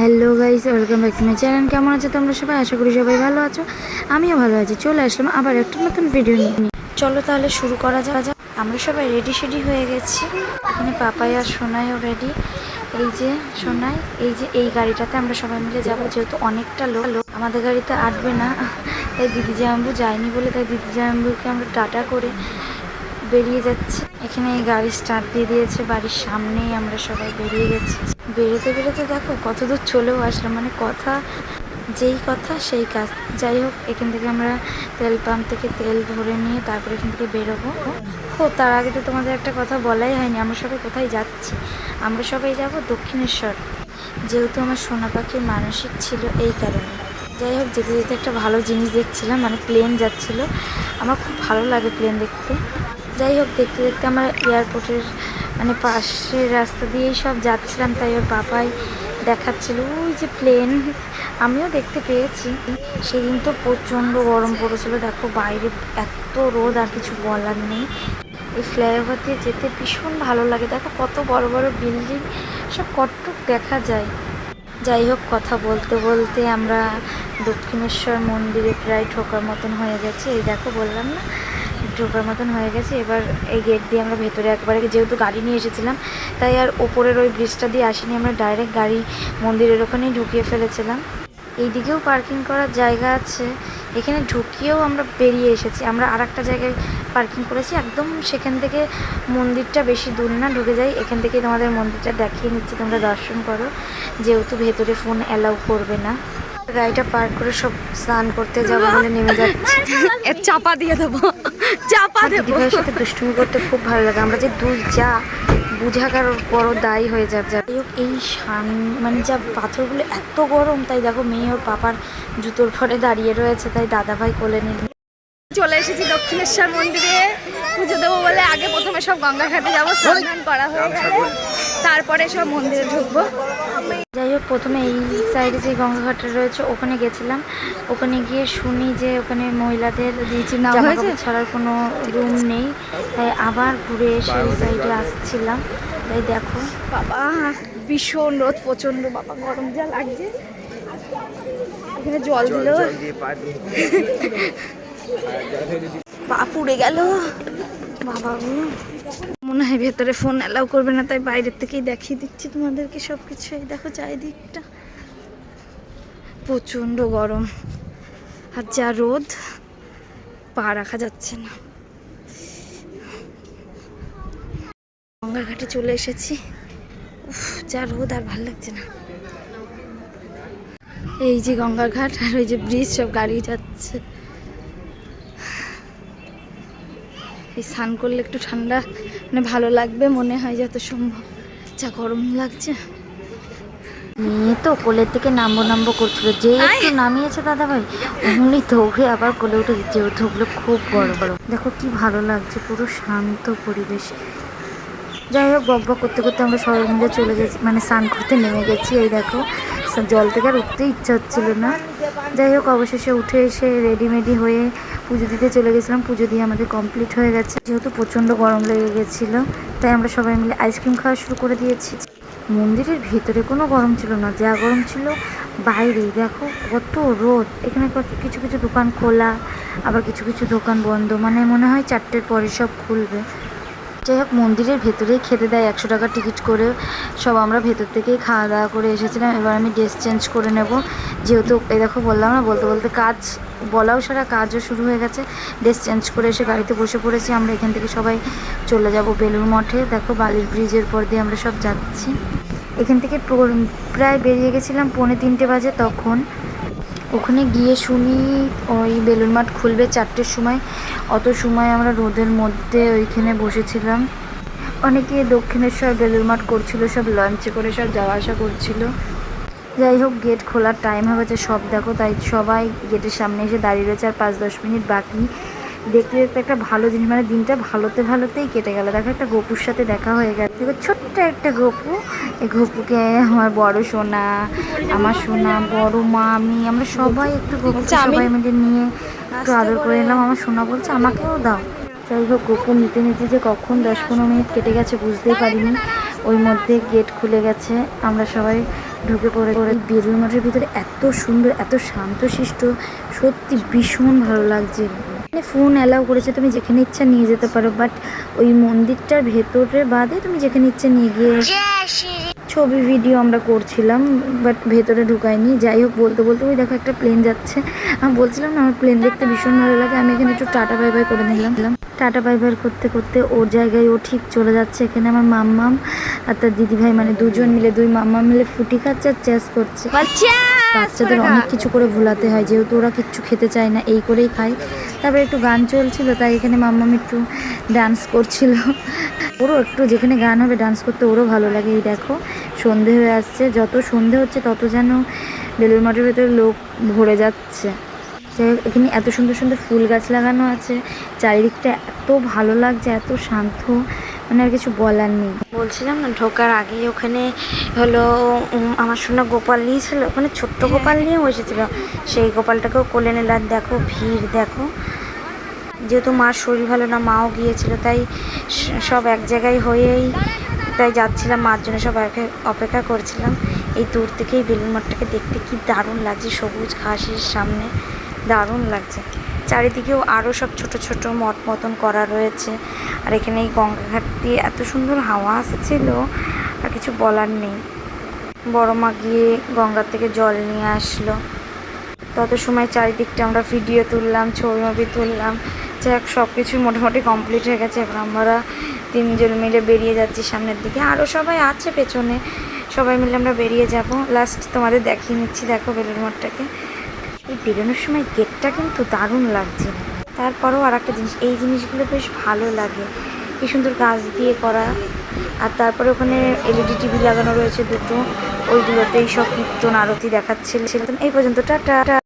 Hello guys, welcome back to my channel. কেমন আছো তোমরা সবাই? আশা করি সবাই ভালো আছো। আমিও ভালো আছি। চলে আসলাম আবার একটা নতুন ভিডিও নিয়ে। চলো তাহলে শুরু করা যাক। আমরা সবাই রেডি শেডি হয়ে গেছি। এখানে পাপাই আর সোনাইও রেডি। এই যে সোনাই, এই যে এই গাড়িটাতে আমরা সবাই মিলে যাবো, যেহেতু অনেকটা লোক আমাদের গাড়িতে আটবে না, তাই দিদি জাম্বু যায়নি বলে তাই দিদি জাম্বুকে আমরা টাটা করে বেরিয়ে যাচ্ছি। এখানে এই গাড়ি স্টার্ট দিয়ে দিয়েছে, বাড়ির সামনেই আমরা সবাই বেরিয়ে গেছি। বেরোতে বেরোতে দেখো কত দূর চলেও আসলাম, মানে কথা যেই কথা সেই কাজ। যাই হোক, এখান থেকে আমরা তেল পাম্প থেকে তেল ভরে নিয়ে তারপর এখান থেকে বেরোবো। তার আগে তো তোমাদের একটা কথা বলাই হয়নি, আমরা সবাই কোথায় যাচ্ছি। আমরা সবাই যাব দক্ষিণেশ্বর, যেহেতু আমার সোনা পাখির মানসিক ছিল, এই কারণে। যাই হোক, যেতে যেতে একটা ভালো জিনিস দেখছিলাম, মানে প্লেন যাচ্ছিল। আমার খুব ভালো লাগে প্লেন দেখতে। যাই হোক, দেখতে দেখতে আমরা এয়ারপোর্টের মানে পাশের রাস্তা দিয়েই সব যাচ্ছিলাম, তাই ওর পাপাই দেখাচ্ছিল ওই যে প্লেন। আমিও দেখতে পেয়েছি। সেদিন তো প্রচণ্ড গরম পড়েছিল, দেখো বাইরে এত রোদ, আর কিছু বলার নেই। এই ফ্লাইওভার দিয়ে যেতে ভীষণ ভালো লাগে। দেখো কত বড় বড় বিল্ডিং, সব কটটুক দেখা যায়। যাই হোক, কথা বলতে বলতে আমরা দক্ষিণেশ্বর মন্দিরে প্রায় ঢোকার মতন হয়ে গেছে। এই দেখো, বললাম না ঢোকার মতন হয়ে গেছে। এবার এই গেট দিয়ে আমরা ভেতরে একবারে, যেহেতু গাড়ি নিয়ে এসেছিলাম তাই আর ওপরের ওই ব্রিজটা দিয়ে আসিনি, আমরা ডাইরেক্ট গাড়ি মন্দিরের ওখানেই ঢুকিয়ে ফেলেছিলাম। এইদিকেও পার্কিং করার জায়গা আছে, এখানে ঢুকিয়েও আমরা বেরিয়ে এসেছি। আমরা আর একটা জায়গায় পার্কিং করেছি, একদম সেখান থেকে মন্দিরটা বেশি দূর না, ঢুকে যাই। এখান থেকে তোমাদের মন্দিরটা দেখিয়ে নিচ্ছি, তোমরা দর্শন করো, যেহেতু ভেতরে ফোন অ্যালাউ করবে না। গাড়িটা পার্ক করে সব স্নান করতে যাবো বলে নেমে যাচ্ছি। চাপা দিয়ে দেবো, চাপা দেবো। দিদিভাইয়ের সাথে দুষ্টুমি করতে খুব ভালো লাগে। আমরা যে দুই যা বুঝাকার বড় দায়ী হয়ে যাবে। যাই হোক, এই মানে যা পাথরগুলো এত গরম, তাই দেখো মেয়ে ওর পাপার জুতোর পরে দাঁড়িয়ে রয়েছে, তাই দাদাভাই কোলে নিল। চলে এসেছি দক্ষিণেশ্বর মন্দিরে পুজো দেবো বলে। আগে প্রথমে সব গঙ্গা ঘাটে যাবো, স্নান করা হয়ে গেলে তারপরে সব মন্দিরে ঢুকবো। যাই হোক, প্রথমে এই সাইডে যে গঙ্গাঘাটটা রয়েছে ওখানে গেছিলাম। ওখানে গিয়ে শুনি যে ওখানে মহিলাদের জামা কাপড় ছাড়ার কোনো রুম নেই, তাই আবার ঘুরে এসে এই সাইডে আসছিলাম। তাই দেখো বাবা ভীষণ রোদ, প্রচন্ড বাবা গরম যা লাগছে। এখানে জল দিল, পা পুড়ে গেল বাবা। মনে হয় ভেতরে ফোন অ্যালাউ করবে না, তাই বাইরের থেকেই দেখিয়ে দিচ্ছি তোমাদেরকে সব কিছু। এই দেখো চারিদিকটা প্রচণ্ড গরম, আর যা রোদ, পা রাখা যাচ্ছে না। গঙ্গার ঘাটে চলে এসেছি। যা রোদ, আর ভালো লাগছে না। এই যে গঙ্গার ঘাট, আর ওই যে ব্রিজ, সব গাড়ি যাচ্ছে। এই স্নান করলে একটু ঠান্ডা মানে ভালো লাগবে মনে হয় যত সম্ভব। যা গরম লাগছে। মেয়ে তো কোলের থেকে নামবো করছিল, যে একটু নামিয়েছে দাদাভাই অমনি দৌড়ে আবার কোলে উঠে যেহেতু ওগুলো খুব বড় বড়। দেখো কি ভালো লাগছে, পুরো শান্ত পরিবেশ। যাই হোক, বক করতে করতে আমরা সবাই মিলে চলে গেছি, মানে স্নান করতে নেমে গেছি। এই দেখো, জল থেকে আর উঠতে ইচ্ছা হচ্ছিল না। যাই হোক, অবশেষে উঠে এসে রেডিমেডি হয়ে পুজো দিতে চলে গেছিলাম। পুজো দিয়ে আমাদের কমপ্লিট হয়ে গেছে। যেহেতু প্রচণ্ড গরম লেগে গেছিলো, তাই আমরা সবাই মিলে আইসক্রিম খাওয়া শুরু করে দিয়েছি। মন্দিরের ভেতরে কোনো গরম ছিল না, যা গরম ছিল বাইরে। দেখো কত রোদ। এখানে কিছু কিছু দোকান খোলা, আবার কিছু কিছু দোকান বন্ধ, মানে মনে হয় 4টের পরে সব খুলবে। যাই হোক, মন্দিরের ভেতরেই খেতে দেয় 100 টাকা টিকিট করে। সব আমরা ভেতর থেকেই খাওয়া দাওয়া করে এসেছিলাম। এবার আমি ড্রেস চেঞ্জ করে নেব, যেহেতু এই দেখো বললাম না, বলতে বলতে কাজ বলাও সারা কাজও শুরু হয়ে গেছে। ড্রেস চেঞ্জ করে এসে গাড়িতে বসে পড়েছি। আমরা এখান থেকে সবাই চলে যাব বেলুড় মঠে। দেখো বালির ব্রিজের পর দিয়ে আমরা সব যাচ্ছি। এখান থেকে প্রায় বেরিয়ে গেছিলাম 2:45 বাজে। তখন ওখানে গিয়ে শুনি ওই বেলুড় মঠ খুলবে 4টের সময়। অত সময় আমরা রোদের মধ্যে ওইখানে বসেছিলাম। অনেকে দক্ষিণেশ্বর বেলুড় মঠ করছিল, সব লঞ্চে করে সব যাওয়া আসা করছিল। যাই হোক, গেট খোলার টাইম হয়ে গেছে সব দেখো, তাই সবাই গেটের সামনে এসে দাঁড়িয়ে রয়েছে। আর 5-10 মিনিট বাকি। দেখতে দেখতে একটা ভালো জিনিস, মানে দিনটা ভালোতেই কেটে গেল। দেখো, একটা গপুর সাথে দেখা হয়ে গেছে। দেখো ছোট্ট একটা গপু। এই গপুকে আমার বড় সোনা, আমার সোনা, বড় মা, আমরা সবাই একটু গপুকে সবাই মিলে নিয়ে একটু আদর করে নিলাম। আমার সোনা বলছে আমাকেও দাও। যাই হোক, গপু নিতে নিতে যে কখন 10-15 মিনিট কেটে গেছে বুঝতেই পারিনি। ওই মধ্যে গেট খুলে গেছে। আমরা সবাই ঢুকে পড়ে। এই বেলুড় মঠের ভিতরে এত সুন্দর, এত শান্তশিষ্ট, সত্যি ভীষণ ভালো লাগছে। মানে ফোন অ্যালাউ করেছে, তুমি যেখানে ইচ্ছা নিয়ে যেতে পারো, বাট ওই মন্দিরটার ভেতরে বাদে তুমি যেখানে ইচ্ছা নিয়ে গিয়ে ছবি ভিডিও আমরা করছিলাম, বাট ভেতরে ঢুকাইনি। যাই হোক, বলতে বলতে ওই দেখো একটা প্লেন যাচ্ছে। আমি বলছিলাম না আমার প্লেন দেখতে ভীষণ ভালো লাগে, আমি এখানে একটু টাটা বাই বাই করে নিলাম। টাটা বাই বাই করতে করতে ওর জায়গায় ও ঠিক চলে যাচ্ছে। এখানে আমার মাম্মাম আর তার দিদিভাই, মানে দুজন মিলে, দুই মাম্মাম মিলে ফুটি খাচ্ছে আর চেস করছে। বাচ্চাদের অনেক কিছু করে ভোলাতে হয়, যেহেতু ওরা কিচ্ছু খেতে চায় না, এই করেই খায়। তারপরে একটু গান চলছিল, তাই এখানে মাম্মাম একটু ডান্স করছিল। ওরও একটু, যেখানে গান হবে ডান্স করতে ওরও ভালো লাগে। এই দেখো সন্ধে হয়ে আসছে, যত সন্ধে হচ্ছে তত যেন বেলুড় মঠের ভেতরে লোক ভরে যাচ্ছে। এখানে এত সুন্দর সুন্দর ফুল গাছ লাগানো আছে, চারিদিকটা এত ভালো লাগছে, এত শান্ত, মানে আর কিছু বলার নেই। বলছিলাম না ঢোকার আগেই ওখানে হলো আমার সোনা গোপাল নিয়েছিল, মানে ছোট্ট গোপাল নিয়ে বসেছিল, সেই গোপালটাকেও কোলে নিল। আর দেখো ভিড় দেখো, যেহেতু মার শরীর ভালো না, মাও গিয়েছিল, তাই সব এক জায়গায় হয়েই তাই যাচ্ছিলাম, মার জন্য সব অপেক্ষা করছিলাম। এই দূর থেকেই বেলুড় মঠটাকে দেখতে কি দারুণ লাগছে, সবুজ ঘাসের সামনে দারুণ লাগছে। চারিদিকেও আরও সব ছোট ছোট মঠ মতন করা রয়েছে। আর এখানে এই গঙ্গাঘাট দিয়ে এত সুন্দর হাওয়া আসছিল, আর কিছু বলার নেই। বড় মা গিয়ে গঙ্গার থেকে জল নিয়ে আসলো। তত সময় চারিদিকটা আমরা ভিডিও তুললাম, ছবি তুললাম। যাই হোক, সব কিছু মোটামুটি কমপ্লিট হয়ে গেছে। এবার আমরা তিনজন মিলে বেরিয়ে যাচ্ছি সামনের দিকে, আরও সবাই আছে পেছনে, সবাই মিলে আমরা বেরিয়ে যাব। লাস্ট তোমাদের দেখিয়ে নিচ্ছি, দেখো বেলুড় মঠটাকে। এই বেরোনোর সময় গেটটা কিন্তু দারুণ লাগছে। তারপরেও আর একটা জিনিস, এই জিনিসগুলো বেশ ভালো লাগে, কি সুন্দর গাছ দিয়ে করা। আর তারপরে ওখানে এলইডি টিভি লাগানো রয়েছে দুটো, ওইগুলোতেই সব কীর্তন আরতি দেখাচ্ছিল। এই পর্যন্ত টাটা।